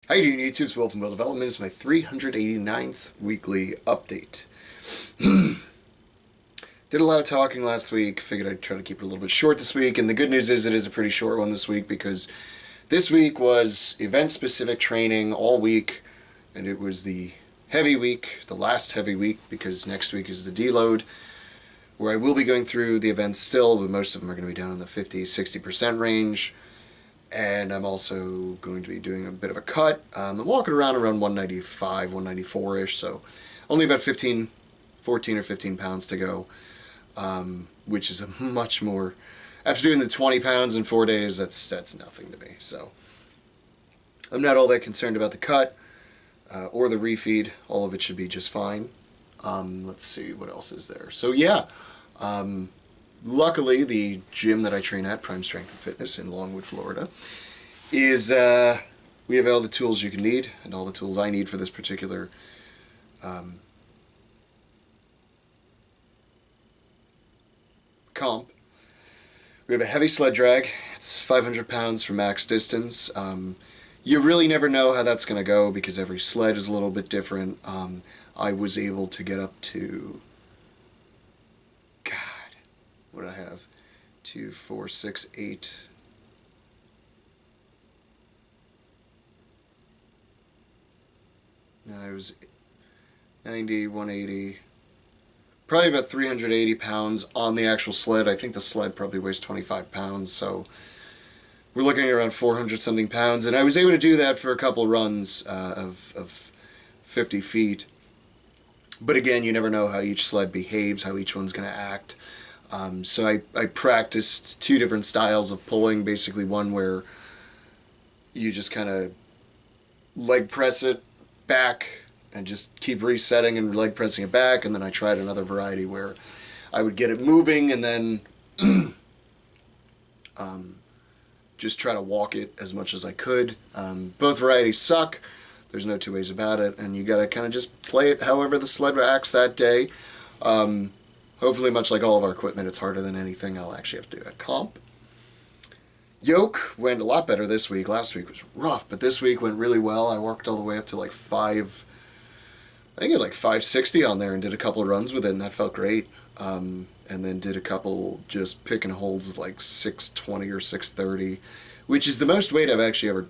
How you doing, YouTube? It's Will from Will Development. It's my 389th weekly update. Did a lot of talking last week. Figured I'd try to keep it a little bit short this week. And the good news is it is a pretty short one this week because this week was event-specific training all week. And it was the heavy week, the last heavy week, because next week is the deload, where I will be going through the events still, but most of them are going to be down in the 50-60% range. And I'm also going to be doing a bit of a cut. I'm walking around 195, 194-ish, so only about 14 or 15 pounds to go, which is a much more... After doing the 20 pounds in 4 days, that's nothing to me. So I'm not all that concerned about the cut or the refeed. All of it should be just fine. Let's see, what else is there? So yeah, luckily, the gym that I train at, Prime Strength and Fitness in Longwood, Florida, is, we have all the tools you can need, and all the tools I need for this particular comp. We have a heavy sled drag. It's 500 pounds for max distance. You really never know how that's going to go because every sled is a little bit different. I was able to get up to... What did I have? 2, 4, 6, 8. No, it was 90, 180. Probably about 380 pounds on the actual sled. I think the sled probably weighs 25 pounds, so we're looking at around 400 something pounds. And I was able to do that for a couple runs of 50 feet. But again, you never know how each sled behaves, how each one's going to act. So I practiced 2 different styles of pulling, basically one where you just kind of leg press it back and just keep resetting and leg pressing it back, and then I tried another variety where I would get it moving and then just try to walk it as much as I could. Both varieties suck, there's no two ways about it, and you gotta kind of just play it however the sled acts that day. Hopefully, much like all of our equipment, it's harder than anything I'll actually have to do at comp. Yoke went a lot better this week. Last week was rough, but this week went really well. I worked all the way up to like 5, I think I had like 560 on there and did a couple of runs with it, and that felt great. And then did a couple just pick and holds with like 620 or 630, which is the most weight I've actually ever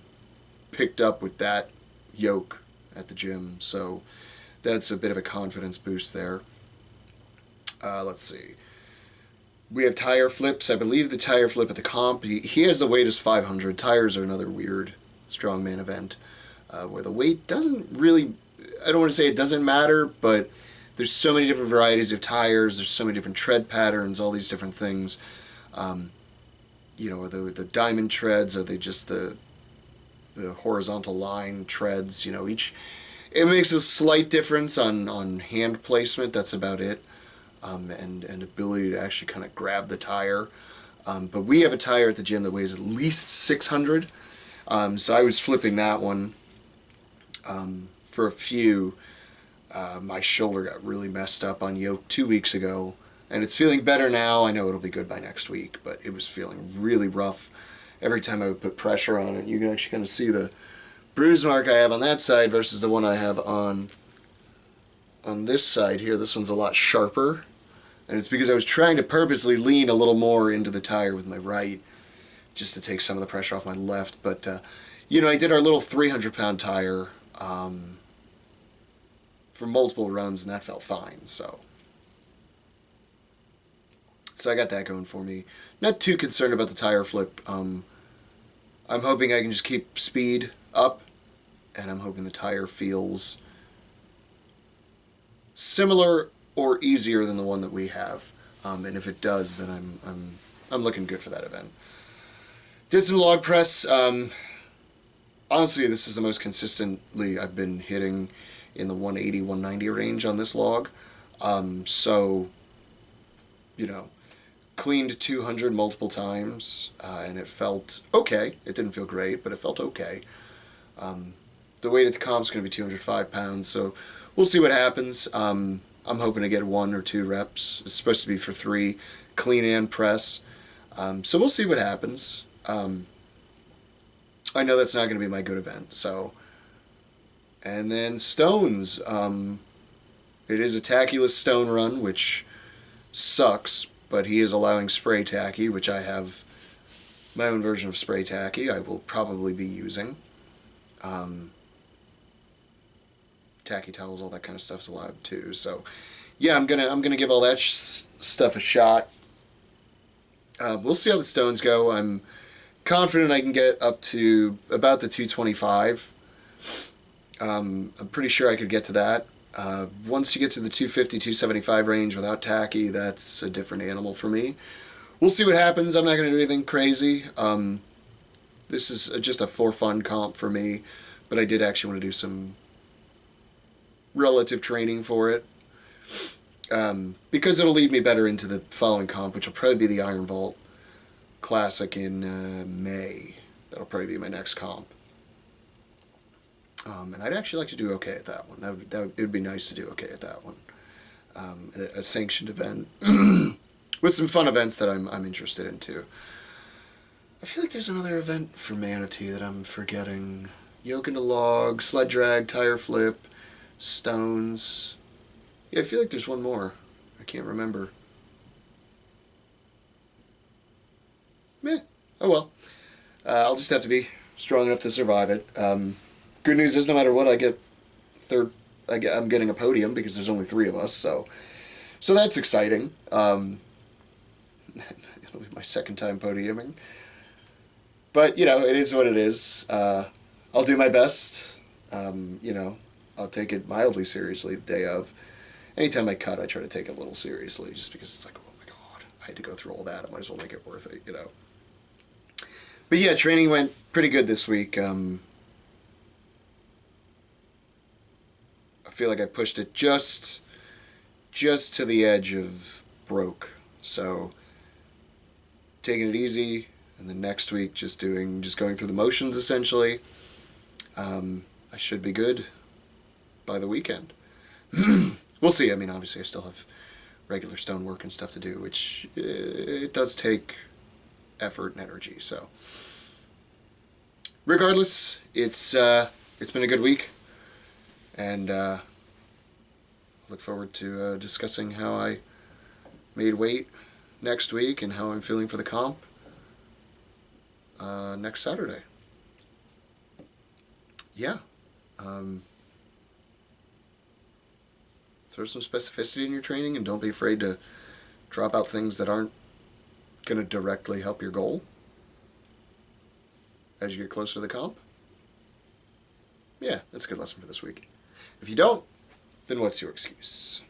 picked up with that yoke at the gym. So that's a bit of a confidence boost there. Let's see. We have tire flips. I believe the tire flip at the comp, he has the weight as 500. Tires are another weird strongman event where the weight doesn't really, I don't want to say it doesn't matter, but there's so many different varieties of tires, there's so many different tread patterns, all these different things. You know, are the diamond treads, are they just the horizontal line treads? You know, it makes a slight difference on hand placement, that's about it. And ability to actually kind of grab the tire. But we have a tire at the gym that weighs at least 600. So I was flipping that one for a few. My shoulder got really messed up on yoke 2 weeks ago, and it's feeling better now. I know it'll be good by next week, but it was feeling really rough every time I would put pressure on it. You can actually kind of see the bruise mark I have on that side versus the one I have on this side here. This one's a lot sharper, and it's because I was trying to purposely lean a little more into the tire with my right just to take some of the pressure off my left. But you know, I did our little 300-pound tire for multiple runs, and that felt fine. So I got that going for me. Not too concerned about the tire flip. I'm hoping I can just keep speed up, and I'm hoping the tire feels similar or easier than the one that we have, and if it does, then I'm looking good for that event. Did some log press. Honestly, this is the most consistently I've been hitting in the 180, 190 range on this log. So, you know, cleaned 200 multiple times, and it felt okay. It didn't feel great, but it felt okay. The weight at the comp's going to be 205 pounds, so we'll see what happens. I'm hoping to get 1 or 2 reps. It's supposed to be for 3, clean and press. So we'll see what happens. I know that's not going to be my good event, so And then stones. It is a tachyless stone run, which sucks, but he is allowing spray tacky, which I have my own version of spray tacky I will probably be using. Tacky towels, all that kind of stuff's allowed too. So yeah, I'm gonna give all that stuff a shot. We'll see how the stones go. I'm confident I can get up to about the 225. I'm pretty sure I could get to that. Once you get to the 250, 275 range without tacky, that's a different animal for me. We'll see what happens. I'm not going to do anything crazy. This is just a for fun comp for me, but I did actually want to do some relative training for it. Because it'll lead me better into the following comp, which will probably be the Iron Vault Classic in May. That'll probably be my next comp. And I'd actually like to do okay at that one. It would be nice to do okay at that one. A sanctioned event with some fun events that I'm interested in too. I feel like there's another event for Manatee that I'm forgetting. Yoke into log, sled drag, tire flip, stones. Yeah, I feel like there's one more. I can't remember. Meh. Oh well. I'll just have to be strong enough to survive it. Good news is, no matter what, I get third. I'm getting a podium because there's only 3 of us, so that's exciting. It'll be my second time podiuming, but it is what it is. I'll do my best. I'll take it mildly seriously the day of. Anytime I cut, I try to take it a little seriously, just because it's like, oh my god, I had to go through all that. I might as well make it worth it, But yeah, training went pretty good this week. I feel like I pushed it just to the edge of broke. So taking it easy, and then next week just going through the motions essentially. I should be good by the weekend. We'll see. I mean, obviously I still have regular stone work and stuff to do, which it does take effort and energy. So regardless, it's been a good week. And look forward to discussing how I made weight next week and how I'm feeling for the comp next Saturday. Yeah. Throw some specificity in your training and don't be afraid to drop out things that aren't going to directly help your goal as you get closer to the comp. Yeah, that's a good lesson for this week. If you don't, then what's your excuse?